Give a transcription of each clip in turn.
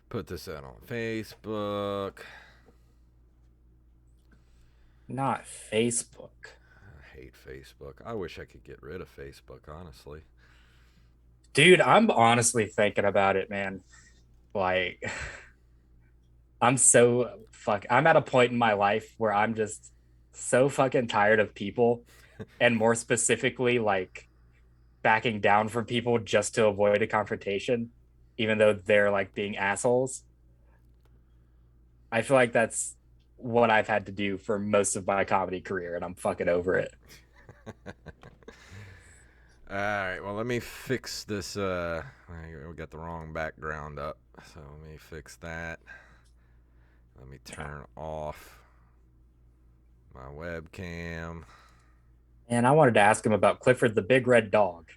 Put this out on Facebook. Not Facebook. I hate Facebook. I wish I could get rid of Facebook, honestly. Dude, I'm honestly thinking about it, man. Like, I'm at a point in my life where I'm just so fucking tired of people, and more specifically, like backing down from people just to avoid a confrontation, even though they're like being assholes. I feel like that's what I've had to do for most of my comedy career, and I'm fucking over it. All right, well, let me fix this. We got the wrong background up, so let me fix that. Let me turn off my webcam. And I wanted to ask him about Clifford the Big Red Dog.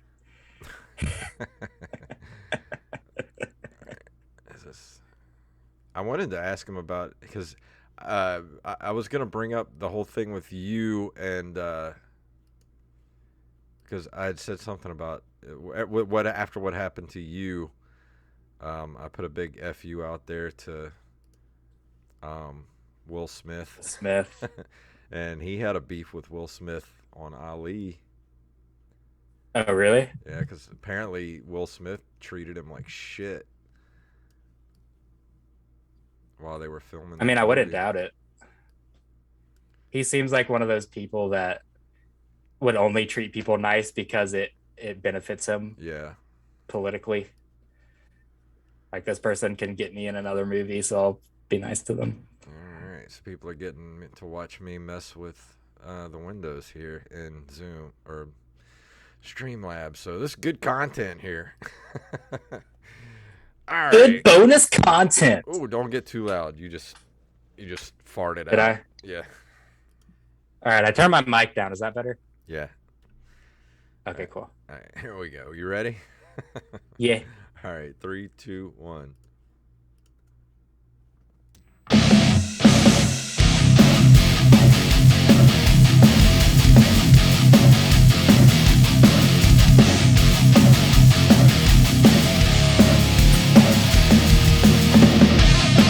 Is this? I wanted to ask him about because I was gonna bring up the whole thing with you and because I had said something about what after what happened to you. I put a big fu out there to Will Smith, Smith. and he had a beef with Will Smith on Ali. Oh, really? Yeah, because apparently Will Smith treated him like shit while they were filming I the mean, I wouldn't movie. doubt it. He seems like one of those people that would only treat people nice because it benefits him Yeah. politically. Like, this person can get me in another movie, so I'll be nice to them. All right. So people are getting to watch me mess with the windows here in Zoom or Streamlabs. So this is good content here. All Good right. bonus content. Oh, don't get too loud. You just farted Did out. I? Yeah. All right, I turned my mic down. Is that better? Yeah. All Okay, right. cool. All right. Here we go. You ready? Yeah. All right. 3, 2, 1.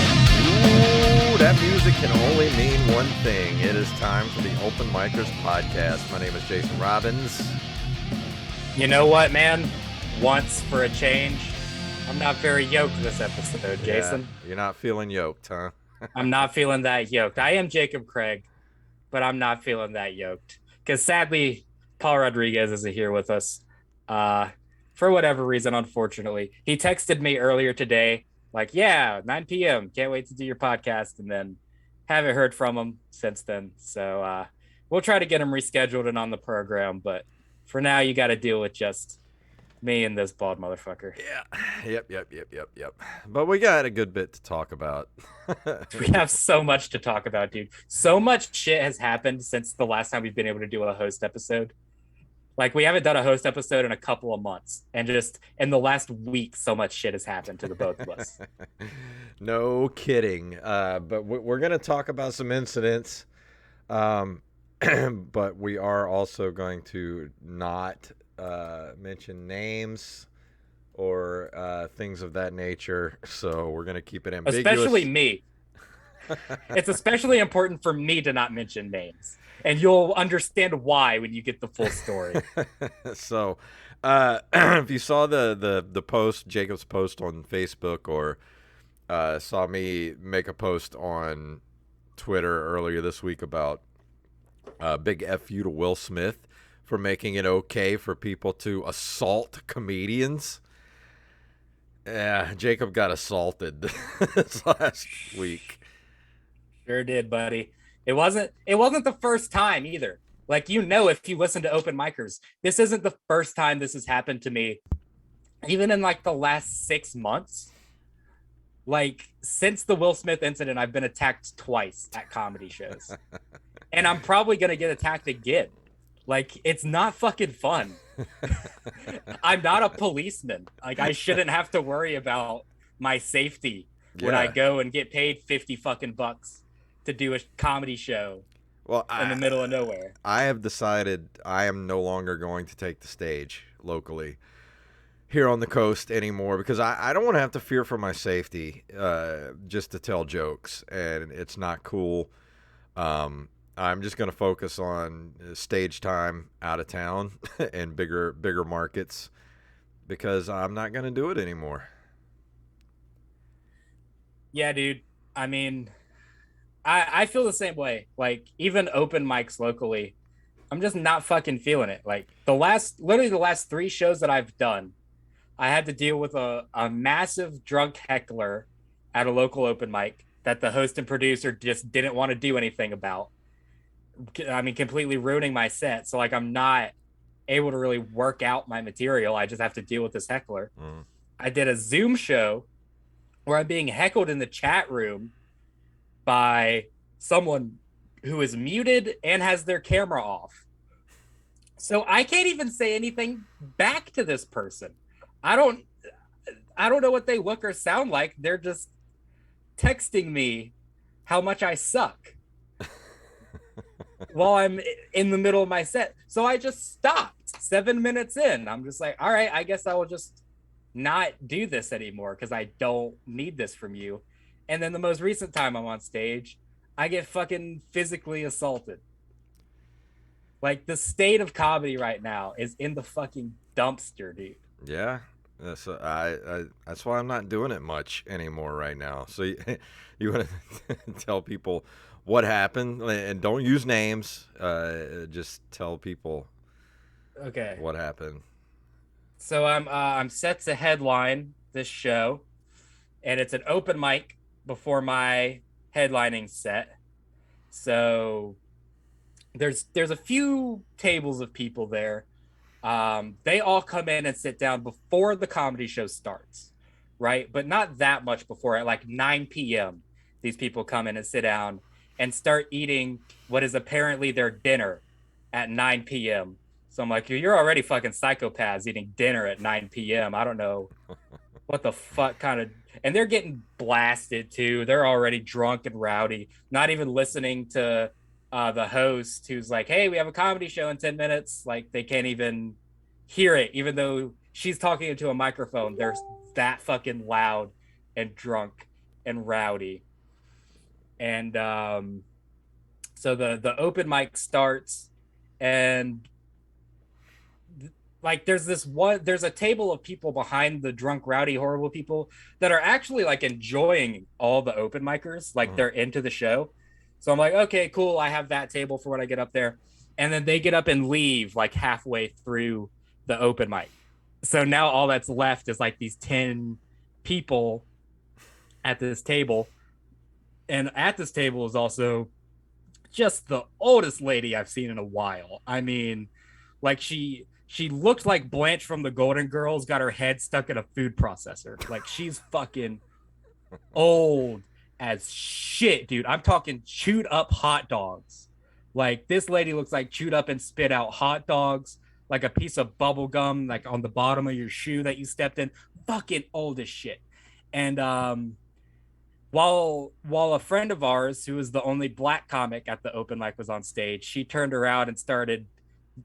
Ooh, that music can only mean one thing. It is time for the Open Micers podcast. My name is Jason Robbins. You know what, man? Once for a change, I'm not very yoked this episode, Jason. Yeah, you're not feeling yoked, huh? I'm not feeling that yoked. I am Jacob Craig, but I'm not feeling that yoked because sadly, Paul Rodriguez isn't here with us. Uh, for whatever reason, unfortunately, he texted me earlier today, like, "Yeah, 9 p.m. Can't wait to do your podcast," and then haven't heard from him since then. So we'll try to get him rescheduled and on the program, but for now, you got to deal with just me and this bald motherfucker. Yeah. Yep. But we got a good bit to talk about. We have so much to talk about, dude. So much shit has happened since the last time we've been able to do a host episode. Like, we haven't done a host episode in a couple of months, and just in the last week, so much shit has happened to the both of us. No kidding. But we're going to talk about some incidents. But we are also going to not mention names or things of that nature. So we're going to keep it Especially ambiguous. me. It's especially important for me to not mention names, and you'll understand why when you get the full story. So, if you saw the post, Jacob's post on Facebook, or saw me make a post on Twitter earlier this week about big FU to Will Smith for making it okay for people to assault comedians. Yeah, Jacob got assaulted this last week. Sure did, buddy. It wasn't the first time either. Like, if you listen to open micers, this isn't the first time this has happened to me. Even in like the last 6 months, like since the Will Smith incident, I've been attacked twice at comedy shows, and I'm probably gonna get attacked again. Like, it's not fucking fun. I'm not a policeman. Like, I shouldn't have to worry about my safety when I Yeah. go and get paid 50 fucking bucks to do a comedy show Well, in the middle of nowhere. I have decided I am no longer going to take the stage locally. here on the coast anymore because I don't want to have to fear for my safety just to tell jokes, and it's not cool. I'm just going to focus on stage time out of town and bigger markets because I'm not going to do it anymore. Yeah, dude. I mean, I feel the same way. Like even open mics locally, I'm just not fucking feeling it. Like literally the last three shows that I've done, I had to deal with a massive drunk heckler at a local open mic that the host and producer just didn't want to do anything about. I mean, completely ruining my set. So like, I'm not able to really work out my material. I just have to deal with this heckler. Mm. I did a Zoom show where I'm being heckled in the chat room by someone who is muted and has their camera off. So I can't even say anything back to this person. I don't I don't know what they look or sound like. They're just texting me how much I suck while I'm in the middle of my set. So I just stopped 7 minutes in. I'm just like, all right, I guess I will just not do this anymore because I don't need this from you. And then the most recent time I'm on stage, I get fucking physically assaulted. Like the state of comedy right now is in the fucking dumpster, dude. Yeah, that's why I'm not doing it much anymore right now. So you want to tell people what happened and don't use names. Just tell people Okay. what happened. So I'm set to headline this show, and it's an open mic before my headlining set. So there's a few tables of people there. They all come in and sit down before the comedy show starts, right? But not that much before. At like 9 p.m., these people come in and sit down and start eating what is apparently their dinner at 9 p.m. So I'm like, you're already fucking psychopaths eating dinner at 9 p.m. I don't know what the fuck kind of. And they're getting blasted too. They're already drunk and rowdy, not even listening to the host who's like, hey, we have a comedy show in 10 minutes. Like they can't even hear it, even though she's talking into a microphone. They're that fucking loud and drunk and rowdy. And so the open mic starts, and like there's a table of people behind the drunk, rowdy, horrible people that are actually like enjoying all the open micers, like they're into the show. So I'm like, okay, cool, I have that table for when I get up there. And then they get up and leave like halfway through the open mic. So now all that's left is like these 10 people at this table. And at this table is also just the oldest lady I've seen in a while. I mean, like she looked like Blanche from the Golden Girls, got her head stuck in a food processor. Like she's fucking old as shit, dude. I'm talking chewed up hot dogs. Like this lady looks like chewed up and spit out hot dogs, like a piece of bubble gum, like on the bottom of your shoe that you stepped in. Fucking old as shit. And while a friend of ours who was the only black comic at the open mic was on stage, she turned around and started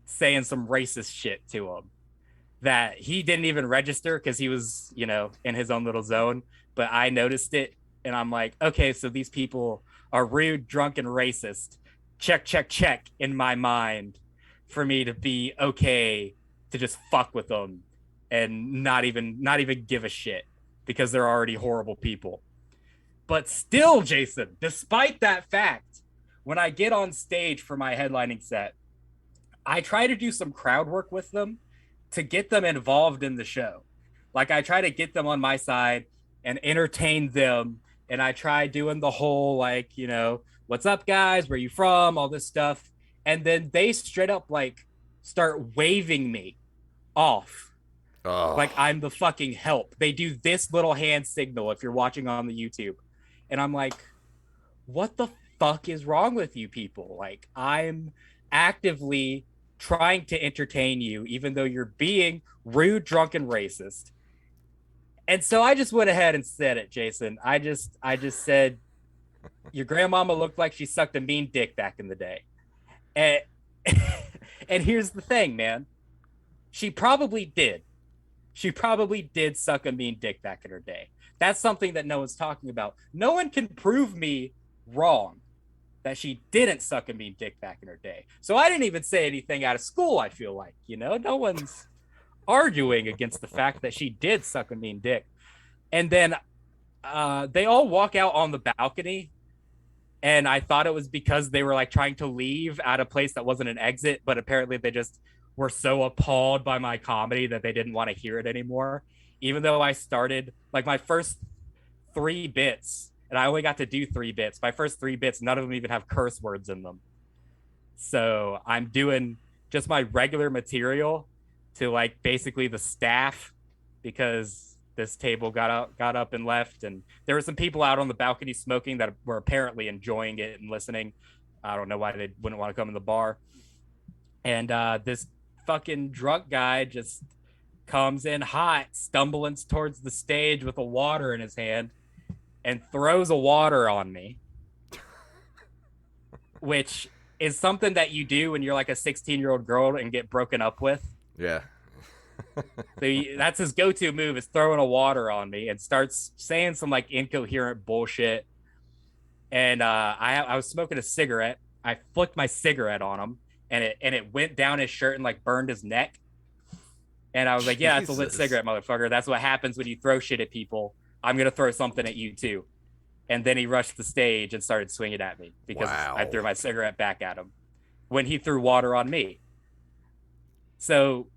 saying some racist shit to him that he didn't even register because he was, in his own little zone. But I noticed it, and I'm like, okay, so these people are rude, drunk, and racist. Check in my mind for me to be okay to just fuck with them and not even give a shit because they're already horrible people. But still, Jason, despite that fact, when I get on stage for my headlining set, I try to do some crowd work with them to get them involved in the show. Like I try to get them on my side and entertain them. And I try doing the whole like, what's up, guys? Where you from? All this stuff. And then they straight up like start waving me off. Oh. Like I'm the fucking help. They do this little hand signal if you're watching on the YouTube. And I'm like, what the fuck is wrong with you people? Like I'm actively trying to entertain you, even though you're being rude, drunk, and racist. And so I just went ahead and said it, Jason. I just said, your grandmama looked like she sucked a mean dick back in the day. And here's the thing, man. She probably did. she probably did suck a mean dick back in her day. That's something that no one's talking about. No one can prove me wrong that she didn't suck a mean dick back in her day. So I didn't even say anything out of school, I feel like, no one's arguing against the fact that she did suck a mean dick. And then they all walk out on the balcony. And I thought it was because they were like trying to leave at a place that wasn't an exit, but apparently they just were so appalled by my comedy that they didn't want to hear it anymore. Even though I started like my first 3 bits, and I only got to do 3 bits. My first 3 bits, none of them even have curse words in them. So I'm doing just my regular material to like basically the staff, because this table got up and left, and there were some people out on the balcony smoking that were apparently enjoying it and listening. I don't know why they wouldn't want to come in the bar. And this fucking drunk guy just comes in hot, stumbling towards the stage with a water in his hand, and throws a water on me, which is something that you do when you're like a 16-year-old girl and get broken up with. Yeah. So that's his go-to move, is throwing a water on me, and starts saying some like incoherent bullshit. And I was smoking a cigarette. I flicked my cigarette on him, and it went down his shirt and like burned his neck. And I was like, yeah, it's a lit cigarette, motherfucker. That's what happens when you throw shit at people. I'm gonna throw something at you too. And then he rushed the stage and started swinging at me because I threw my cigarette back at him when he threw water on me. So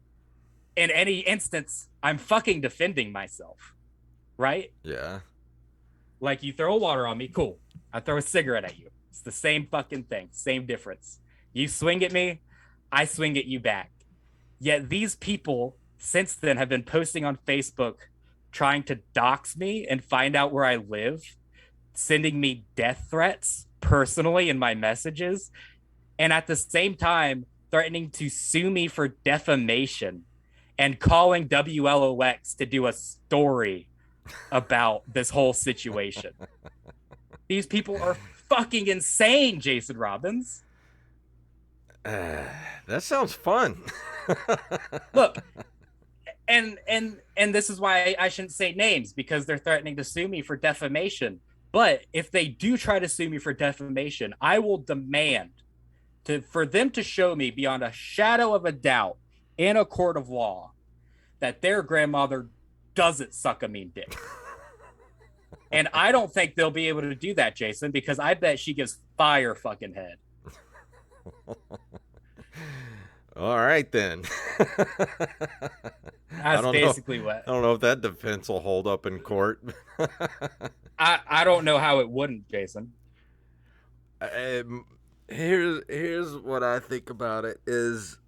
in any instance, I'm fucking defending myself, right? Yeah. Like, you throw water on me, cool. I throw a cigarette at you. It's the same fucking thing, same difference. You swing at me, I swing at you back. Yet these people since then have been posting on Facebook trying to dox me and find out where I live, sending me death threats personally in my messages, and at the same time threatening to sue me for defamation and calling WLOX to do a story about this whole situation. These people are fucking insane, Jason Robbins. That sounds fun. Look, and this is why I shouldn't say names, because they're threatening to sue me for defamation. But if they do try to sue me for defamation, I will demand for them to show me beyond a shadow of a doubt in a court of law that their grandmother doesn't suck a mean dick. And I don't think they'll be able to do that, Jason, because I bet she gives fire fucking head. All right, then. That's basically what. I don't know if that defense will hold up in court. I don't know how it wouldn't, Jason. Here's what I think about it is,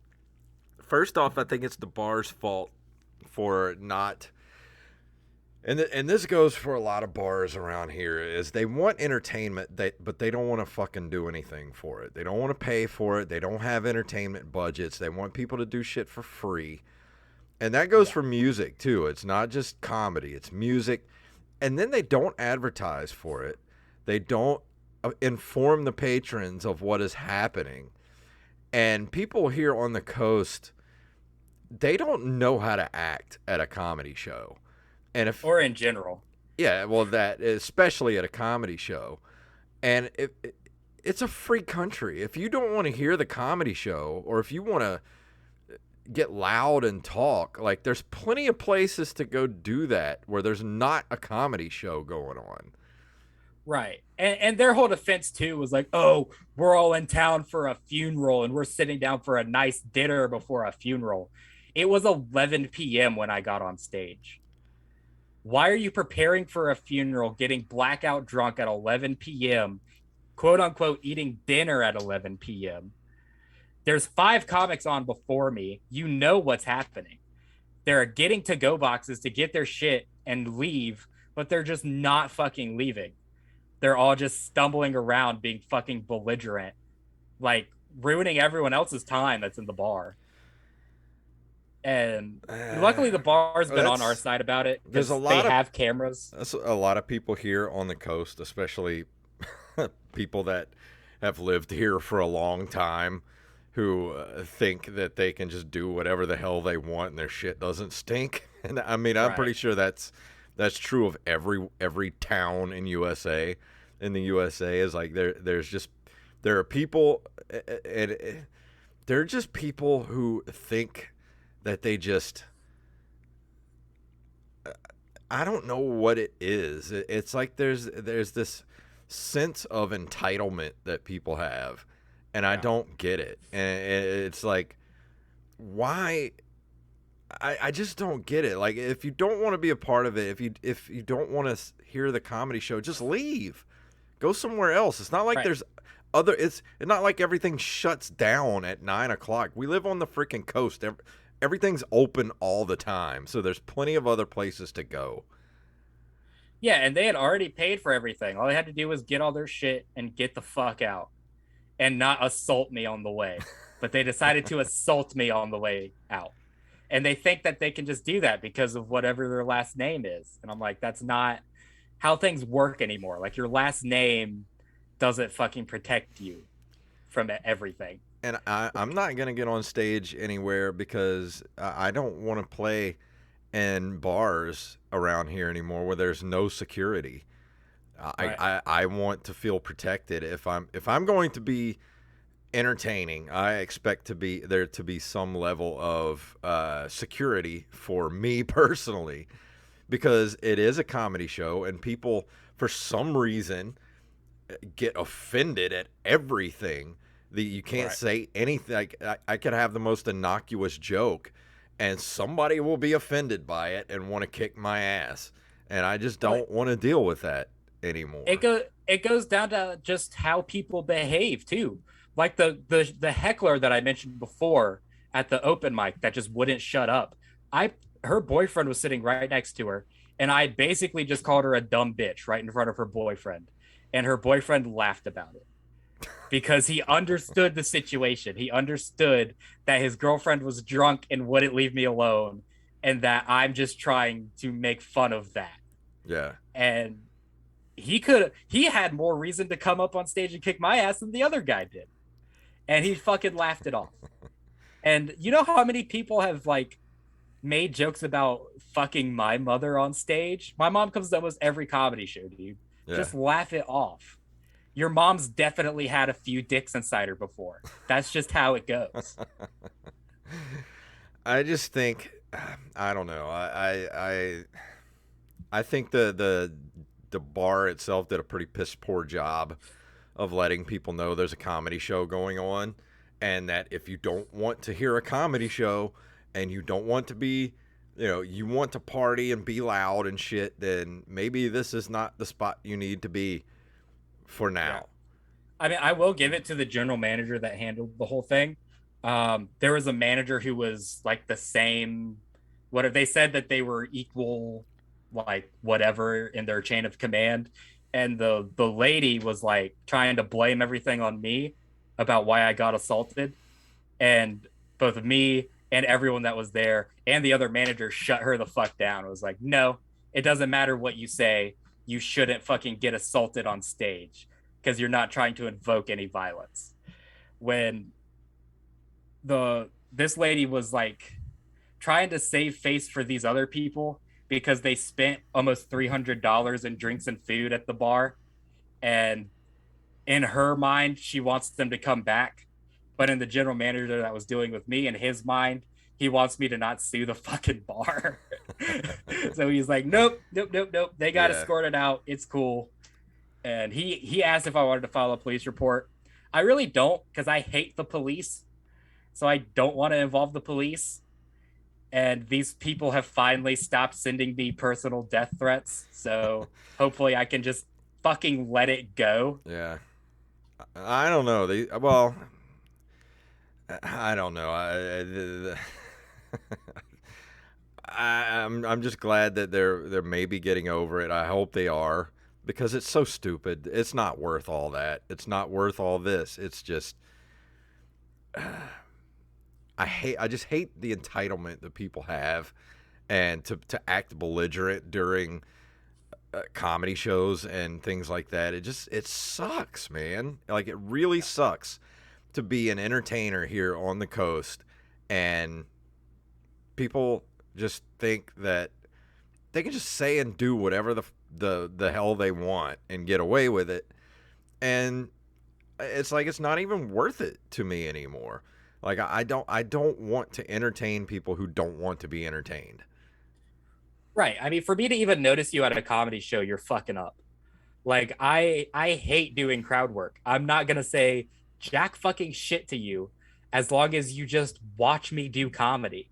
first off, I think it's the bar's fault for not, and this goes for a lot of bars around here, is they want entertainment, but they don't want to fucking do anything for it. They don't want to pay for it. They don't have entertainment budgets. They want people to do shit for free. And that goes for music too. It's not just comedy, it's music. And then they don't advertise for it. They don't inform the patrons of what is happening. And people here on the coast, they don't know how to act at a comedy show. Or in general. Yeah, well, that especially at a comedy show. And it's a free country. If you don't want to hear the comedy show, or if you want to get loud and talk, like, there's plenty of places to go do that where there's not a comedy show going on. Right. And their whole defense too was like, oh, we're all in town for a funeral and we're sitting down for a nice dinner before a funeral. It was 11 p.m. when I got on stage. Why are you preparing for a funeral, getting blackout drunk at 11 p.m., quote unquote, eating dinner at 11 p.m.? There's 5 comics on before me. You know what's happening. They're getting to-go boxes to get their shit and leave, but they're just not fucking leaving. They're all just stumbling around being fucking belligerent, like ruining everyone else's time that's in the bar. And luckily the bar's been on our side about it. There's a lot they have cameras. That's a lot of people here on the coast, especially people that have lived here for a long time. who think that they can just do whatever the hell they want and their shit doesn't stink. And I mean, I'm pretty Right. sure that's true of every town in USA. In the USA is like there are people and there are just people who think that they just I don't know what it is. It's like there's this sense of entitlement that people have, and I Yeah. don't get it. And it's like, why? I just don't get it. Like, if you don't want to be a part of it, if you don't want to hear the comedy show, just leave. Go somewhere else. It's not like Right. there's other. It's not like everything shuts down at 9 o'clock. We live on the freaking coast. Everything's open all the time, so there's plenty of other places to go. Yeah, and they had already paid for everything. All they had to do was get all their shit and get the fuck out and not assault me on the way. But they decided to assault me on the way out. And they think that they can just do that because of whatever their last name is. And I'm like, that's not how things work anymore. Like, your last name doesn't fucking protect you from everything. And I'm not gonna get on stage anywhere because I don't want to play in bars around here anymore where there's no security. Right. I want to feel protected. If I'm going to be entertaining, I expect to be there to be some level of security for me personally, because it is a comedy show and people for some reason get offended at everything. You can't Right. say anything. Like, I could have the most innocuous joke, and somebody will be offended by it and want to kick my ass, and I just Well, don't want to deal with that it anymore. go it goes down to just how people behave too. Like the heckler that I mentioned before at the open mic that just wouldn't shut up. I Her boyfriend was sitting right next to her, and I basically just called her a dumb bitch right in front of her boyfriend, and her boyfriend laughed about it because he understood the situation. He understood that his girlfriend was drunk and wouldn't leave me alone, and that I'm just trying to make fun of that. Yeah. And he had more reason to come up on stage and kick my ass than the other guy did. And he fucking laughed it off. And you know how many people have like made jokes about fucking my mother on stage? My mom comes to almost every comedy show, dude. Yeah. Just laugh it off. Your mom's definitely had a few dicks inside her before. That's just how it goes. I just think I don't know. I think the bar itself did a pretty piss poor job of letting people know there's a comedy show going on, and that if you don't want to hear a comedy show and you don't want to be, you want to party and be loud and shit, then maybe this is not the spot you need to be for Yeah. now. I mean, I will give it to the general manager that handled the whole thing. There was a manager who was like the same. What if they said that they were equal, like whatever in their chain of command, and the lady was like trying to blame everything on me about why I got assaulted, and both me and everyone that was there and the other manager shut her the fuck down. It was like, no, it doesn't matter what you say. You shouldn't fucking get assaulted on stage because you're not trying to invoke any violence. When this lady was like trying to save face for these other people because they spent almost $300 in drinks and food at the bar, and in her mind she wants them to come back, but in the general manager that was dealing with me, in his mind he wants me to not sue the fucking bar. So he's like, nope, nope, nope, nope, they got Yeah. escorted out, it's cool. And he asked if I wanted to file a police report. I really don't, because I hate the police, so I don't want to involve the police. And these people have finally stopped sending me personal death threats, so hopefully I can just fucking let it go. Yeah. I don't know. Well, I don't know. I'm just glad that they're maybe getting over it. I hope they are, because it's so stupid. It's not worth all that. It's not worth all this. It's just I just hate the entitlement that people have, and to act belligerent during comedy shows and things like that. It sucks, man. Like, it really sucks. to be an entertainer here on the coast, and people just think that they can just say and do whatever the hell they want and get away with it, and it's like it's not even worth it to me anymore. Like I don't want to entertain people who don't want to be entertained. Right. I mean, for me to even notice you at a comedy show, you're fucking up. Like I hate doing crowd work. I'm not gonna say jack fucking shit to you as long as you just watch me do comedy.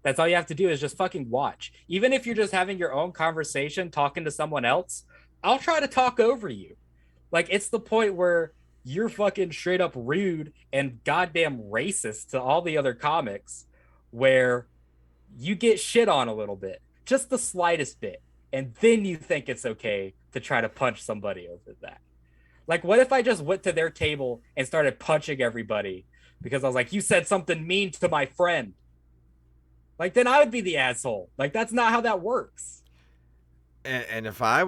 That's all you have to do is just fucking watch. Even if you're just having your own conversation, talking to someone else, I'll try to talk over you. Like it's the point where you're fucking straight up rude and goddamn racist to all the other comics, where you get shit on a little bit, just the slightest bit, and then you think it's okay to try to punch somebody over that. Like, what if I just went to their table and started punching everybody because I was like, you said something mean to my friend? Like, then I would be the asshole. Like, that's not how that works. And if I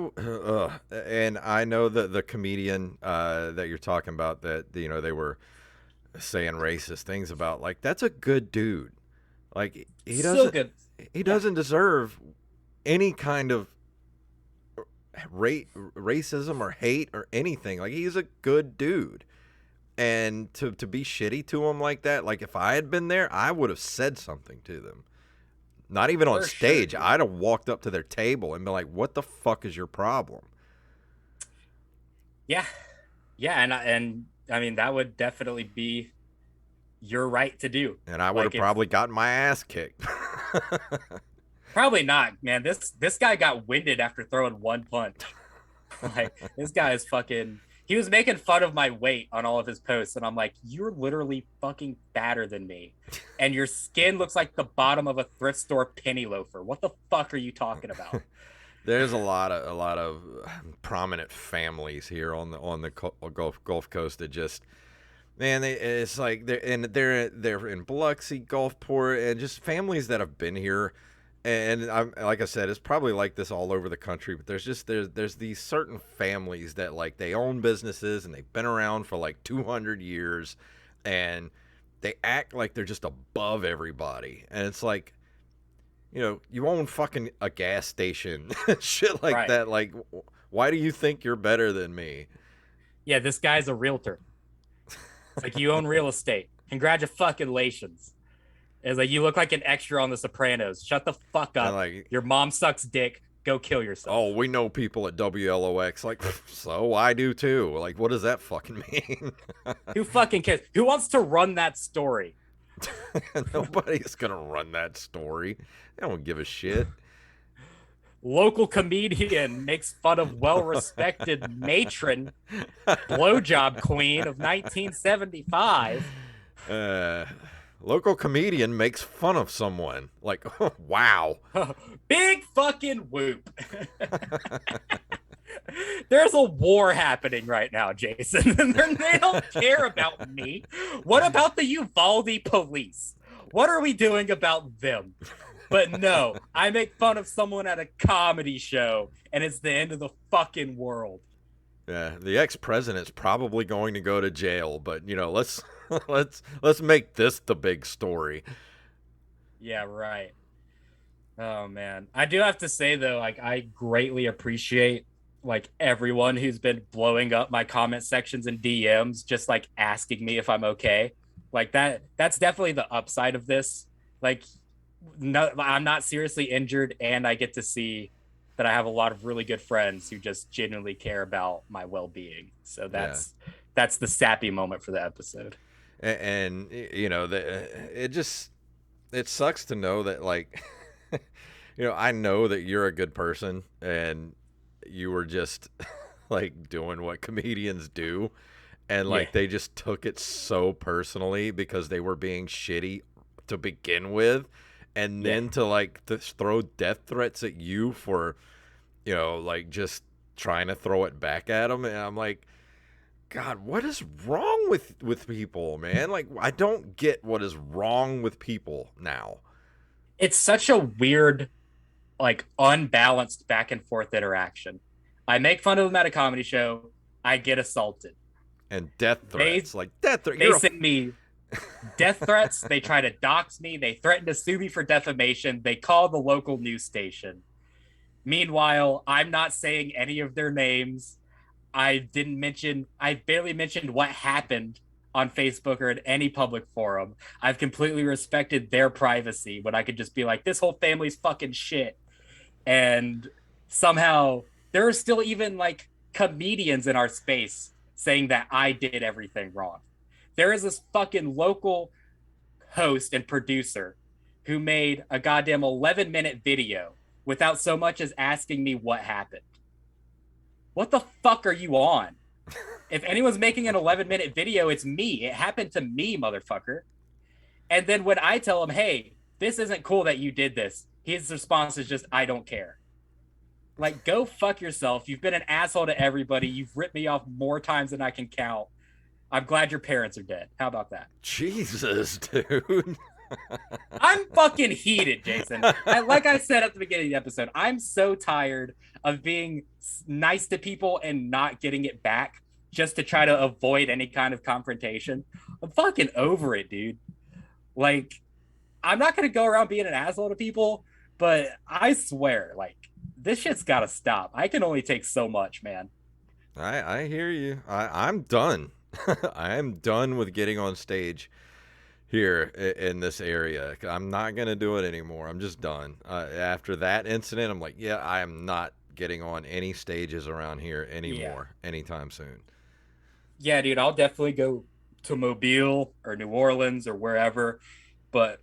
and I know that the comedian that you're talking about, that they were saying racist things about, like, that's a good dude. Like So good. he Yeah. doesn't deserve any kind of racism or hate or anything. Like, he's a good dude. And to be shitty to him like that, like, if I had been there, I would have said something to them. Not even on For sure, stage. dude. I'd have walked up to their table and been like, "What the fuck is your problem?" Yeah. Yeah. And I mean, that would definitely be your right to do. And I would have Like, if probably gotten my ass kicked. probably not, man. This guy got winded after throwing one punch. Like this guy is fucking. He was making fun of my weight on all of his posts, and I'm like, you're literally fucking fatter than me, and your skin looks like the bottom of a thrift store penny loafer. What the fuck are you talking about? There's a lot of prominent families here on the Gulf Coast that just, man, it's like they're in Biloxi, Gulfport, and just families that have been here. And I'm, like I said, it's probably like this all over the country, but there's these certain families that, like, they own businesses and they've been around for like 200 years, and they act like they're just above everybody. And it's like, you own fucking a gas station, shit like Right. that. Like, why do you think you're better than me? Yeah, this guy's a realtor. It's like you own real estate. Congratulations. It's like you look like an extra on The Sopranos. Shut the fuck And up. like, Your mom sucks dick. Go kill yourself. oh, we know people at WLOX. Like, so I do too. Like, what does that fucking mean? Who fucking cares? Who wants to run that story? Nobody's gonna run that story. They don't give a shit. Local comedian makes fun of well-respected matron, blowjob queen of 1975. Uh, Local comedian makes fun of someone. Like, wow. Big fucking whoop. There's a war happening right now, Jason, and they don't care about me. What about the Uvalde police? What are we doing about them? But no, I make fun of someone at a comedy show, and it's the end of the fucking world. Yeah, the ex-president's probably going to go to jail, but let's let's make this the big story. Yeah, right. Oh man, I do have to say though, like I greatly appreciate like everyone who's been blowing up my comment sections and DMs, just like asking me if I'm okay. Like that's definitely the upside of this. Like, no, I'm not seriously injured, and I get to see that I have a lot of really good friends who just genuinely care about my well-being. So Yeah, that's the sappy moment for the episode. and it sucks to know that, like, I know that you're a good person, and you were just like doing what comedians do, and Yeah, like they just took it so personally because they were being shitty to begin with, and yeah. then to like throw death threats at you for like just trying to throw it back at them. And I'm like, God, what is wrong with people, man? Like, I don't get what is wrong with people now. It's such a weird, like unbalanced back and forth interaction. I make fun of them at a comedy show. I get assaulted. And death They threats, like death threat. they send me death threats. They try to dox me. They threaten to sue me for defamation. They call the local news station. Meanwhile, I'm not saying any of their names. I barely mentioned what happened on Facebook or at any public forum. I've completely respected their privacy when I could just be like, this whole family's fucking shit. And somehow there are still even like comedians in our space saying that I did everything wrong. There is this fucking local host and producer who made a goddamn 11-minute video without so much as asking me what happened. What the fuck are you on? If anyone's making an 11-minute video, it's me. It happened to me, motherfucker. And then when I tell him, hey, this isn't cool that you did this, his response is just, I don't care. Like, go fuck yourself. You've been an asshole to everybody. You've ripped me off more times than I can count. I'm glad your parents are dead. How about that? Jesus, dude. I'm fucking heated, Jason. Like I said at the beginning of the episode, I'm so tired of being nice to people and not getting it back just to try to avoid any kind of confrontation. I'm fucking over it, dude. Like, I'm not going to go around being an asshole to people, but I swear, like, this shit's got to stop. I can only take so much, man. I hear you. I'm done. I am done with getting on stage here in this area. I'm not going to do it anymore. I'm just done. After that incident, I'm like, yeah, I am not getting on any stages around here anymore anytime soon. Yeah, dude, I'll definitely go to Mobile or New Orleans or wherever. But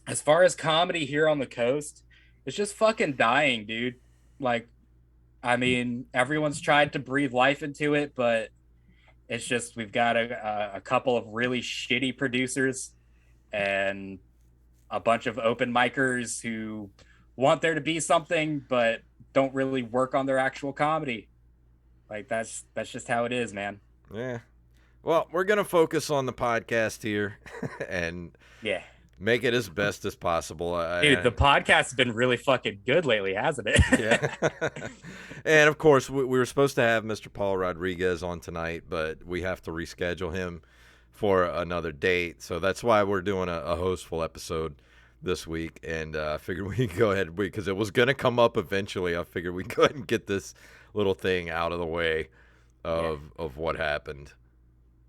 as far as comedy here on the coast, it's just fucking dying, dude. Like, I mean, everyone's tried to breathe life into it, but it's just we've got a couple of really shitty producers and a bunch of open micers who want there to be something, but don't really work on their actual comedy. Like that's just how it is, man. Yeah. Well, we're going to focus on the podcast here and Yeah. make it as best as possible. Dude, the podcast's been really fucking good lately, hasn't it? Yeah. And of course, we were supposed to have Mr. Paul Rodriguez on tonight, but we have to reschedule him for another date. So that's why we're doing a hostful episode this week. And I figured we could go ahead, because it was going to come up eventually. I figured we could go ahead and get this little thing out of the way of what happened.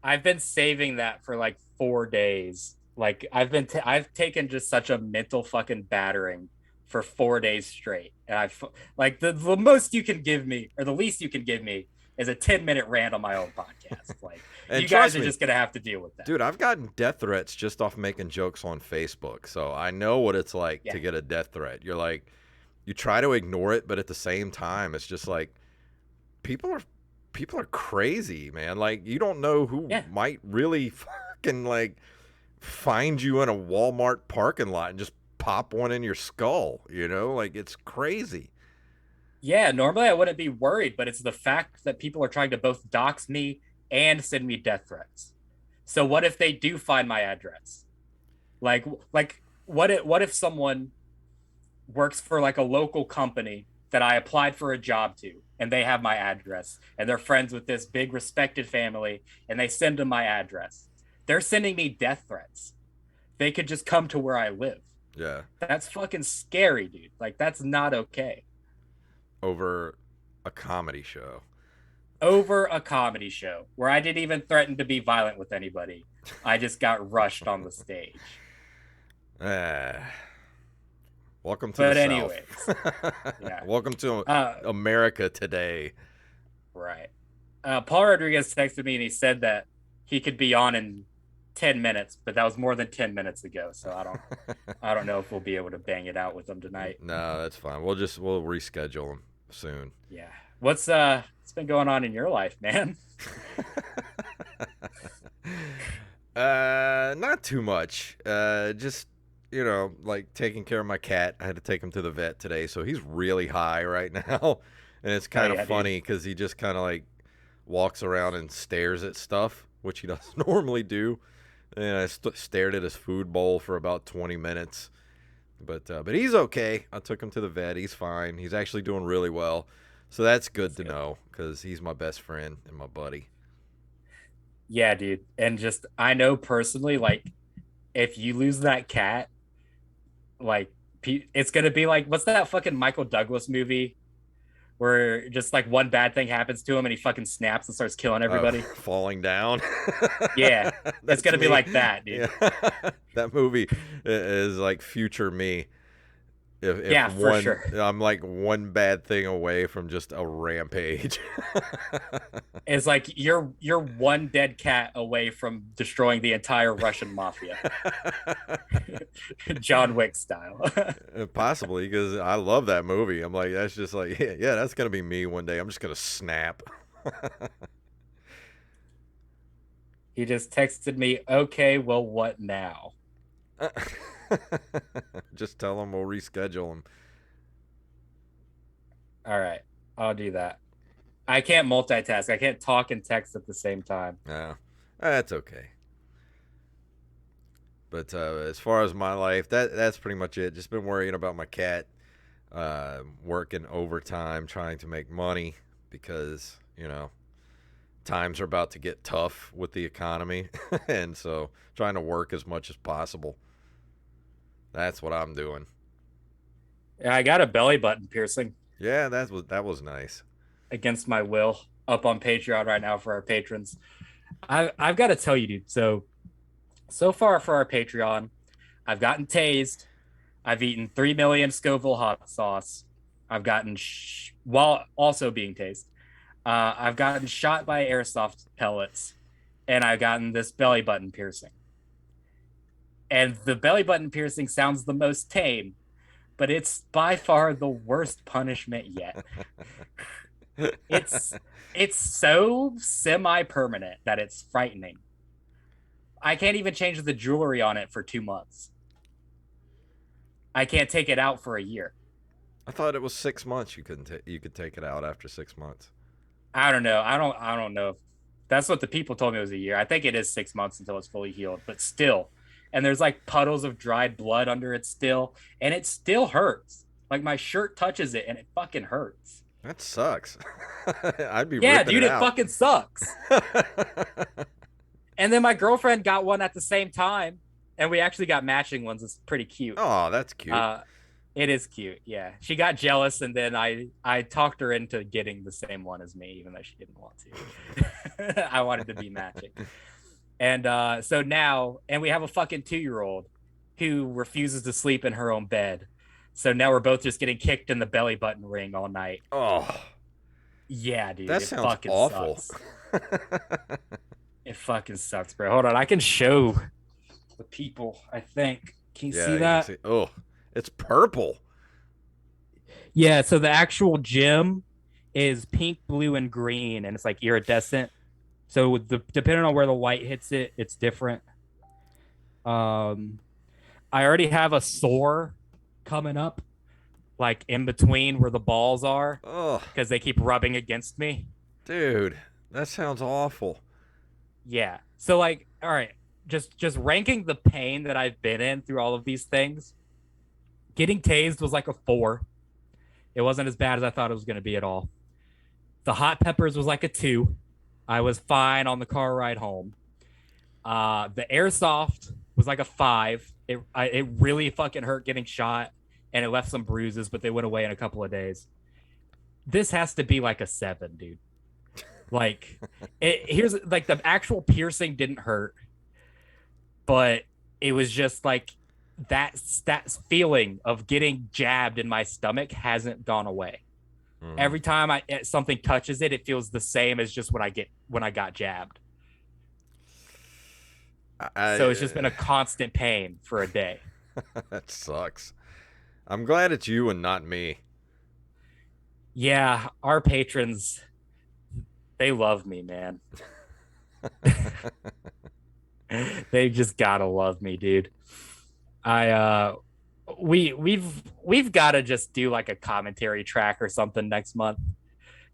I've been saving that for like 4 days. Like I've taken just such a mental fucking battering for 4 days straight, and like the most you can give me, or the least you can give me, is a 10-minute rant on my own podcast. Like And you guys trust are me, just gonna have to deal with that, dude. I've gotten death threats just off making jokes on Facebook, so I know what it's like to get a death threat. You're like, you try to ignore it, but at the same time, it's just like people are crazy, man. Like you don't know who might really fucking like find you in a Walmart parking lot and just pop one in your skull, you know? Like it's crazy. Yeah, normally I wouldn't be worried, but it's the fact that people are trying to both dox me and send me death threats. So what if they do find my address? Like what if someone works for like a local company that I applied for a job to, and they have my address, and they're friends with this big respected family, and they send them my address? They're sending me death threats. They could just come to where I live. Yeah. That's fucking scary, dude. Like, that's not okay. Over a comedy show. Over a comedy show where I didn't even threaten to be violent with anybody. I just got rushed on the stage. Welcome to but the anyways, South. Yeah. Welcome to America today. Right. Paul Rodriguez texted me and he said that he could be on in 10 minutes, but that was more than 10 minutes ago. So I don't know if we'll be able to bang it out with him tonight. No, that's fine. We'll reschedule him soon. Yeah. What's been going on in your life, man? Not too much. Just, like taking care of my cat. I had to take him to the vet today, so he's really high right now. And it's kind of funny because he just kind of like walks around and stares at stuff, which he doesn't normally do. And I stared at his food bowl for about 20 minutes. But he's okay. I took him to the vet. He's fine. He's actually doing really well. So that's good to know because he's my best friend and my buddy. Yeah, dude. And just I know personally, like if you lose that cat, like it's gonna be like what's that fucking Michael Douglas movie where just like one bad thing happens to him and he fucking snaps and starts killing everybody? Falling down. Yeah, it's That's gonna be me. like that, dude. Yeah. That movie is like future me. If Yeah, for one, sure. I'm like one bad thing away from just a rampage. It's like you're one dead cat away from destroying the entire Russian mafia, John Wick style. Possibly because I love that movie. I'm like, that's just like, yeah, that's gonna be me one day. I'm just gonna snap. He just texted me, "Okay, well, what now?" Just tell them we'll reschedule them. All right, I'll do that. I can't multitask. I can't talk and text at the same time. Yeah, that's okay. But as far as my life, that's pretty much it. Just been worrying about my cat, working overtime, trying to make money because times are about to get tough with the economy, and so trying to work as much as possible. That's what I'm doing. Yeah, I got a belly button piercing Yeah, that was nice. against my will up on Patreon right now for our patrons. I've got to tell you, dude. So far for our Patreon, I've gotten tased. I've eaten 3 million Scoville hot sauce. I've gotten while also being tased. I've gotten shot by airsoft pellets, and I've gotten this belly button piercing. And the belly button piercing sounds the most tame, but it's by far the worst punishment yet. It's it's so semi-permanent that it's frightening. I can't even change the jewelry on it for 2 months. I can't take it out for a year. I thought it was 6 months. You could take it out after 6 months. I don't know. I don't know. That's what the people told me it was a year. I think it is 6 months until it's fully healed, but still. And there's like puddles of dried blood under it still, and it still hurts. Like my shirt touches it and it fucking hurts. That sucks. I'd be Yeah, ripping dude, it it out. fucking sucks. And then my girlfriend got one at the same time, and we actually got matching ones. It's pretty cute. Oh, that's cute. Uh, it is cute. Yeah, she got jealous, and then I talked her into getting the same one as me, even though she didn't want to. I wanted to be matching, and so now, and we have a fucking 2-year-old who refuses to sleep in her own bed. So now we're both just getting kicked in the belly button ring all night. Oh, Yeah, dude, that it sounds fucking awful. sucks. It fucking sucks, bro. Hold on, I can show the people. I think. Can you Yeah, see you can that? see. Oh, it's purple. Yeah. So the actual gem is pink, blue, and green, and it's like iridescent. So depending on where the light hits it, it's different. Um, I already have a sore coming up, like in between where the balls are, Oh, because they keep rubbing against me. dude, that sounds awful. Yeah. So like, all right, just ranking the pain that I've been in through all of these things. Getting tased was like a 4. It wasn't as bad as I thought it was going to be at all. The hot peppers was like a 2. I was fine on the car ride home. The airsoft was like a 5. It really fucking hurt getting shot, and it left some bruises, but they went away in a couple of days. This has to be like a 7, dude. Like, here's like the actual piercing didn't hurt, but it was just like that feeling of getting jabbed in my stomach hasn't gone away. Mm. Every time something touches it, it feels the same as just when I got jabbed. So it's just been a constant pain for a day. That sucks. I'm glad it's you and not me. Yeah, our patrons, they love me, man. They just gotta love me, dude. I we've got to just do like a commentary track or something next month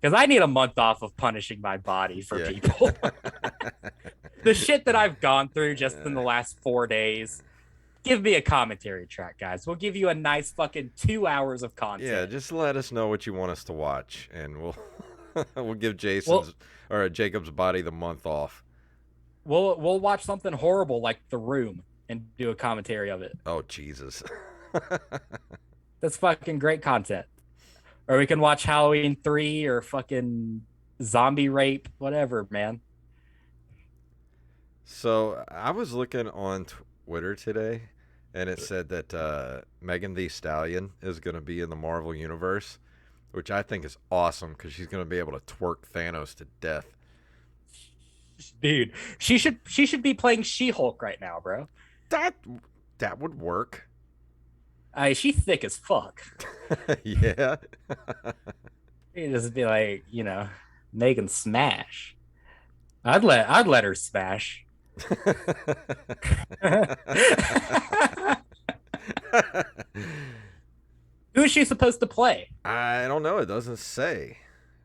because I need a month off of punishing my body for Yeah. people. The shit that I've gone through just in the last 4 days. Give me a commentary track, guys. We'll give you a nice fucking 2 hours of content. Yeah, just let us know what you want us to watch, and we'll we'll give Well, Jacob's body the month off. We'll watch something horrible like The Room and do a commentary of it. Oh Jesus. That's fucking great content. Or we can watch Halloween 3 or fucking zombie rape, whatever, man. So I was looking on Twitter today, and it said that Megan Thee Stallion is going to be in the Marvel universe, which I think is awesome because she's going to be able to twerk Thanos to death. Dude, she should be playing She-Hulk right now, bro. That that would work. She's thick as fuck. Yeah. You just be like, Megan smash. I'd let her smash. Who is she supposed to play? I don't know. It doesn't say.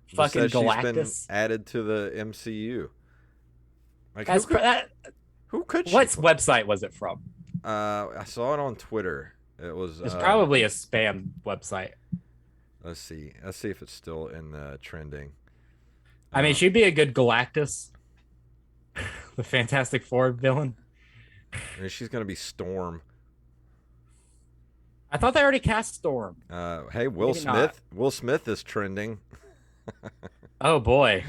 It just Fucking says she's been Galactus. added to the MCU. Like That's who could she what play? website was it from? I saw it on Twitter. It was. It's probably a spam website. Let's see. Let's see if it's still in the trending. I mean, she'd be a good Galactus, the Fantastic Four villain. She's gonna be Storm. I thought they already cast Storm. Hey, Will Maybe Smith. not. Will Smith is trending. Oh boy,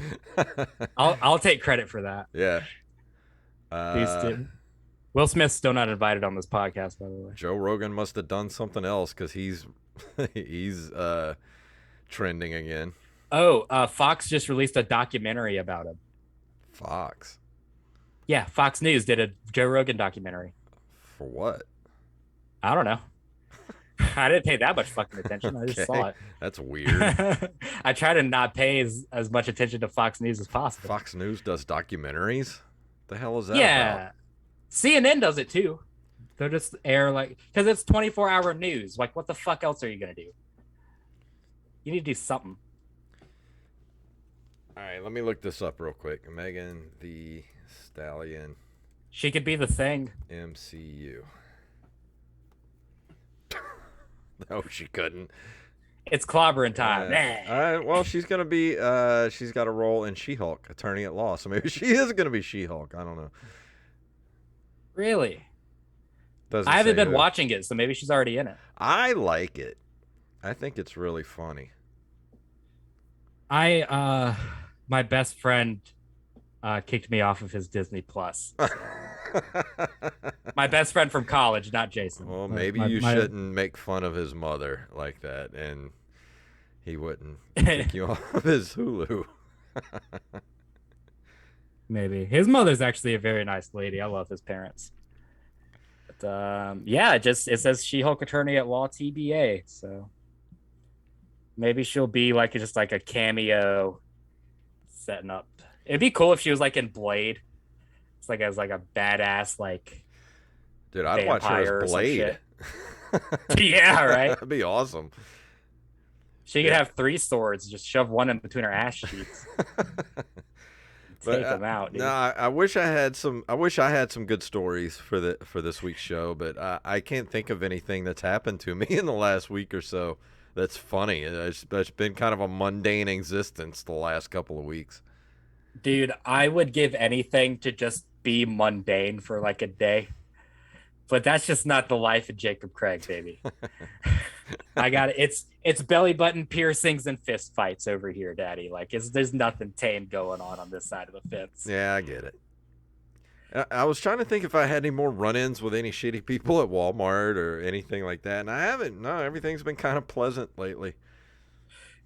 I'll take credit for that. Yeah. Will Smith's still not invited on this podcast, by the way. Joe Rogan must have done something else because he's he's trending again. Oh, Fox just released a documentary about him. Fox. Yeah, Fox News did a Joe Rogan documentary. For what? I don't know. I didn't pay that much fucking attention. I just saw it. That's weird. I try to not pay as much attention to Fox News as possible. Fox News does documentaries? The hell is that Yeah. about? CNN does it too. They'll just air because it's 24-hour news. Like, what the fuck else are you going to do? You need to do something. All right, let me look this up real quick. Megan Thee Stallion She could be the Thing. MCU. No, she couldn't. It's clobbering time. All right, well, she's going to be, she's got a role in She-Hulk, attorney at law. So maybe she is going to be She-Hulk. I don't know. Really? Doesn't I haven't say been who. watching it, so maybe she's already in it. I like it. I think it's really funny. My best friend kicked me off of his Disney Plus. My best friend from college, not Jason. Well, maybe you shouldn't make fun of his mother like that, and he wouldn't kick you off of his Hulu. Maybe his mother's actually a very nice lady. I love his parents. But yeah, it says She-Hulk attorney at law TBA. So maybe she'll be just like a cameo setting up. It'd be cool if she was like in Blade. It's like as like a badass Dude, I'd watch her as Blade. Yeah, right. That'd be awesome. She could have 3 swords, just shove one in between her ass cheeks. Take them out, dude. No, I wish I had some. I wish I had some good stories for this week's show, but I can't think of anything that's happened to me in the last week or so that's funny. It's been kind of a mundane existence the last couple of weeks. Dude, I would give anything to just be mundane for like a day. But that's just not the life of Jacob Craig, baby. I got it. It's belly button piercings and fist fights over here, Daddy. There's nothing tame going on this side of the fence. Yeah, I get it. I was trying to think if I had any more run-ins with any shitty people at Walmart or anything like that, and I haven't. No, everything's been kind of pleasant lately.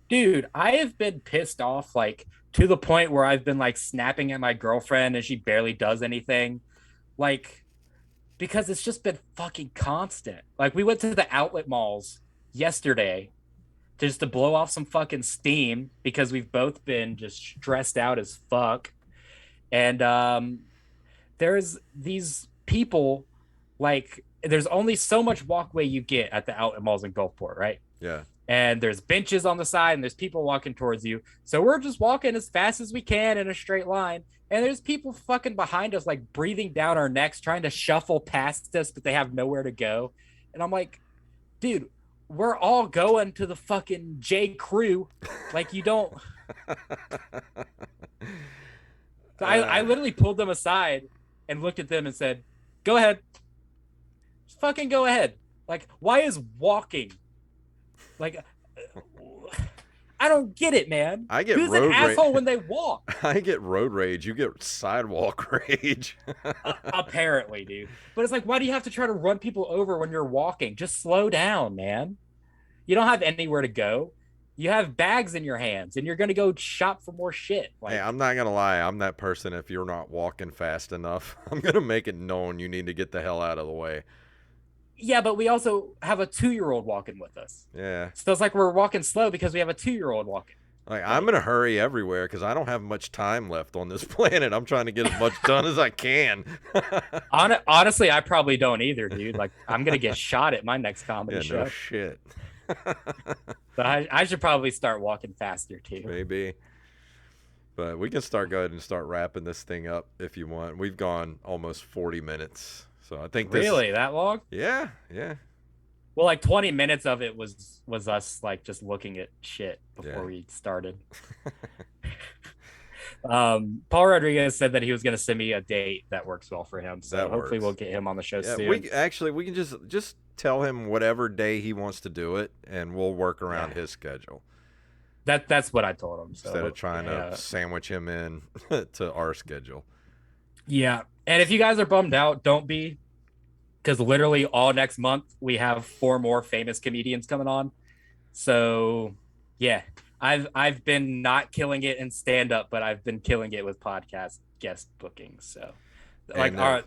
Dude, I have been pissed off to the point where I've been snapping at my girlfriend and she barely does anything. Because it's just been fucking constant. We went to the outlet malls yesterday just to blow off some fucking steam because we've both been just stressed out as fuck. And there's these people, there's only so much walkway you get at the outlet malls in Gulfport, right? Yeah. And there's benches on the side and there's people walking towards you. So we're just walking as fast as we can in a straight line. And there's people fucking behind us, breathing down our necks, trying to shuffle past us, but they have nowhere to go. And I'm like, dude, we're all going to the fucking J. Crew. You don't. So I literally pulled them aside and looked at them and said, "Go ahead, just fucking go ahead." Like, why is walking like? I don't get it, man. I get Who's an road rage. asshole when they walk? I get road rage. You get sidewalk rage. Apparently, dude. But it's like, why do you have to try to run people over when you're walking? Just slow down, man. You don't have anywhere to go. You have bags in your hands, and you're gonna go shop for more shit. Hey, Like, I'm not gonna lie. I'm that person. If you're not walking fast enough, I'm gonna make it known you need to get the hell out of the way. yeah, but we also have a 2-year-old walking with us. Yeah. So it's like we're walking slow because we have a 2-year-old walking. Like, I'm Like, in a hurry everywhere because I don't have much time left on this planet. I'm trying to get as much done as I can. honestly, I probably don't either, dude. Like, I'm gonna get shot at my next comedy Yeah, show. no shit. So I should probably start walking faster too. Maybe. But we can start going and start wrapping this thing up if you want. We've gone almost 40 minutes. So I think this. Really, that long? Yeah, yeah. Well, like 20 minutes of it was us like just looking at shit before Yeah. we started. Paul Rodriguez said that he was going to send me a date that works well for him. So That hopefully works. we'll get him on the show Yeah, soon. we can just tell him whatever day he wants to do it, and we'll work around his schedule That's what I told him. So instead of trying to sandwich him in to our schedule. Yeah. And if you guys are bummed out, don't be, because literally all next month we have 4 more famous comedians coming on. So yeah, I've been not killing it in stand up, but I've been killing it with podcast guest bookings. So like our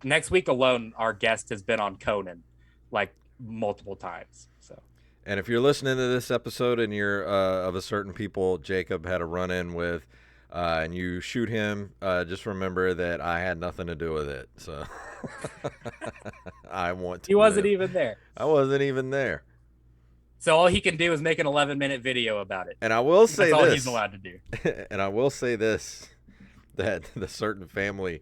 next week alone, our guest has been on Conan like multiple times. So. And if you're listening to this episode and you're of a certain people Jacob had a run-in with, and you shoot him, just remember that I had nothing to do with it. So I want to. He wasn't even there. I wasn't even there. So all he can do is make an 11-minute video about it. And I will say That's all this. he's allowed to do. And I will say this, that the certain family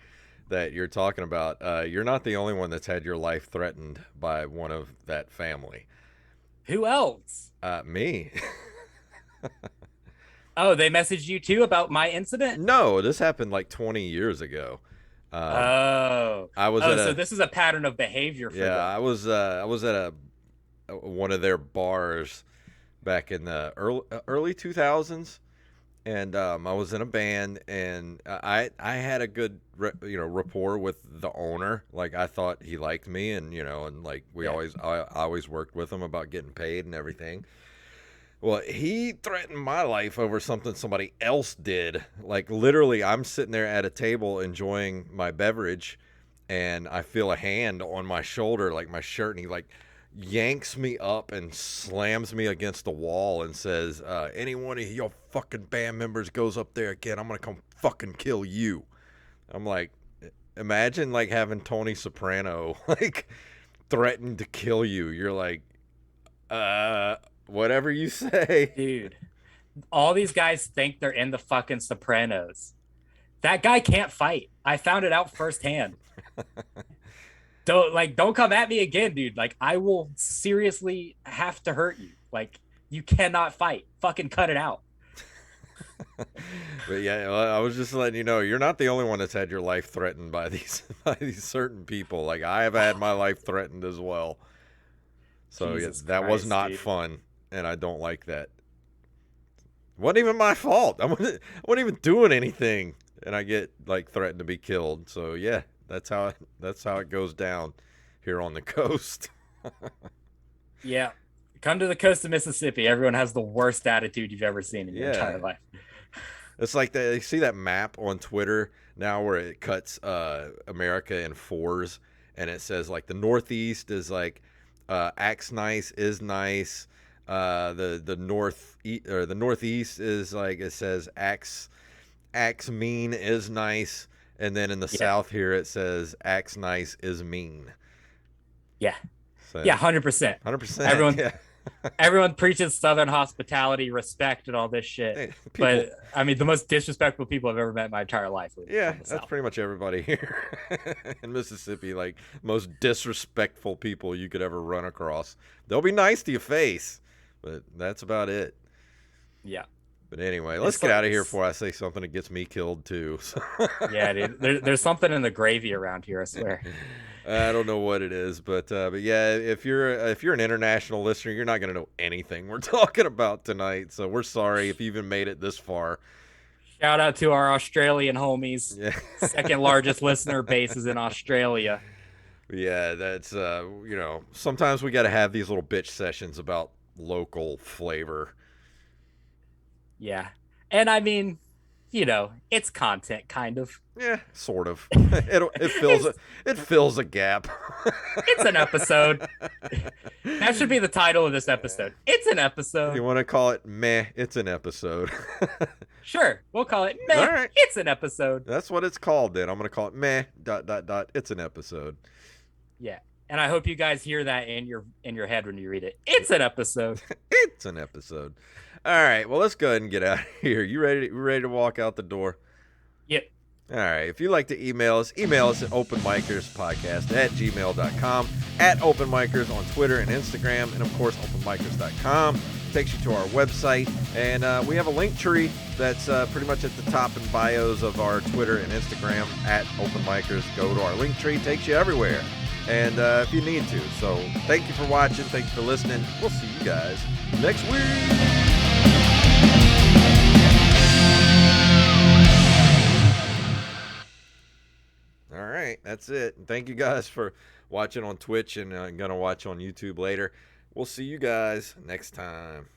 that you're talking about, you're not the only one that's had your life threatened by one of that family. Who else? Me. Oh, they messaged you too about my incident? No, this happened like 20 years ago. I was so this is a pattern of behavior for them. I was at one of their bars back in the early 2000s, and I was in a band, and I had a good rapport with the owner. Like, I thought he liked me, and and like I always worked with him about getting paid and everything. Well, he threatened my life over something somebody else did. Like, literally, I'm sitting there at a table enjoying my beverage, and I feel a hand on my shoulder, like my shirt, and he like yanks me up and slams me against the wall and says, any one of your fucking band members goes up there again, I'm gonna come fucking kill you. I'm like, imagine like having Tony Soprano like threaten to kill you. You're like, whatever you say. Dude, all these guys think they're in the fucking Sopranos. That guy can't fight. I found it out firsthand. Don't come at me again, dude. Like, I will seriously have to hurt you. Like, you cannot fight. Fucking cut it out. But yeah, I was just letting you know, you're not the only one that's had your life threatened by these certain people. Like, I have had my life threatened as well. So Jesus that Christ, was not dude. fun, and I don't like that. Wasn't even my fault. I wasn't even doing anything, and I get like threatened to be killed. So yeah, that's how it goes down here on the coast. Yeah. Come to the coast of Mississippi. Everyone has the worst attitude you've ever seen in your entire life. It's like you see that map on Twitter now where it cuts America in 4s, and it says like the Northeast is like acts nice, is nice. The Northeast is like, it says acts mean, is nice, and then in the South here it says acts nice, is mean. Yeah. So, yeah, 100%. 100%. Everyone, yeah. everyone preaches Southern hospitality, respect, and all this shit. Hey, but I mean, the most disrespectful people I've ever met in my entire life. Yeah, that's pretty much everybody here in Mississippi. Like, most disrespectful people you could ever run across. They'll be nice to your face, but that's about it. Yeah. But anyway, let's get out of here before I say something that gets me killed too. Yeah, dude. There's something in the gravy around here, I swear. I don't know what it is, but yeah, if you're an international listener, you're not gonna know anything we're talking about tonight. So we're sorry if you even made it this far. Shout out to our Australian homies. Yeah. Second largest listener base is in Australia. Yeah, that's sometimes we got to have these little bitch sessions about local flavor. Yeah. And I mean, it's content kind of. Yeah, sort of. It fills a gap. It's an episode. That should be the title of this episode. It's an episode. You want to call it meh? It's an episode. Sure, we'll call it meh. All right. It's an episode. That's what it's called then. I'm going to call it meh ... It's an episode. Yeah. And I hope you guys hear that in your head when you read it. It's an episode. It's an episode. All right. Well, let's go ahead and get out of here. You ready to walk out the door? Yep. All right. If you'd like to email us at openmicerspodcast@gmail.com, at openmicers on Twitter and Instagram, and of course openmicers.com. Takes you to our website, and we have a link tree that's pretty much at the top and bios of our Twitter and Instagram at openmicers. Go to our link tree. Takes you everywhere. And if you need to. So thank you for watching. Thank you for listening. We'll see you guys next week. All right, that's it. And thank you guys for watching on Twitch and going to watch on YouTube later. We'll see you guys next time.